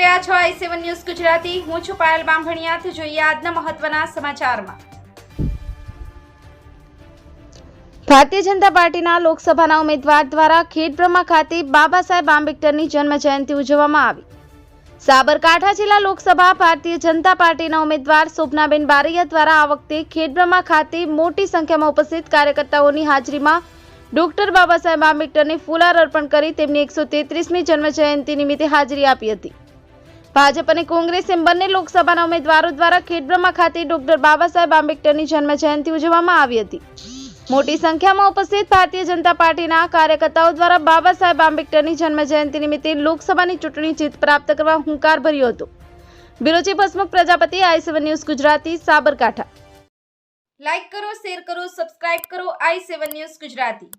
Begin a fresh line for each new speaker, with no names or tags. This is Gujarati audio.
રહ્યા છો i7 ન્યૂઝ ગુજરાતી। હું છું પાયલ બામભણિયા। જોઈએ આજના મહત્વના સમાચારમાં। ભારતીય જનતા પાર્ટીના લોકસભાના ઉમેદવાર દ્વારા ખેડબ્રહ્મા ખાતે બાબા સાહેબ આંબેડકરની જન્મ જયંતિ ઉજવવામાં આવી। સાબરકાંઠા જિલ્લા લોકસભા ભારતીય જનતા પાર્ટીના ઉમેદવાર શોભનાબેન બારૈયા દ્વારા આ વખતે ખેડબ્રહ્મા ખાતે મોટી સંખ્યામાં ઉપસ્થિત કાર્યકર્તાઓની હાજરીમાં ડોક્ટર બાબા સાહેબ આંબેડકરને ફૂલહાર અર્પણ કરી તેમની 133મી જન્મ જયંતિ નિમિત્તે હાજરી આપી હતી। ભાજપ અને કોંગ્રેસ એમ બંને લોકસભાના ઉમેદવારો દ્વારા ખેડબ્રહ્મા ખાતે ડોક્ટર બાબા સાહેબ આંબેડકરની જન્મ જયંતિ ઉજવવામાં આવી હતી। મોટી સંખ્યામાં ઉપસ્થિત ભારતીય જનતા પાર્ટીના કાર્યકર્તાઓ દ્વારા બાબા સાહેબ આંબેડકરની જન્મ જયંતિ નિમિત્તે લોકસભાની ચૂંટણી જીત પ્રાપ્ત કરવા હુંકાર ભર્યો હતો। Bureau chief Hasmukh Prajapati, i7 news Gujarati, Sabarkantha. Like કરો, શેર કરો, સબસ્ક્રાઇબ કરો i7 ન્યૂઝ ગુજરાતી।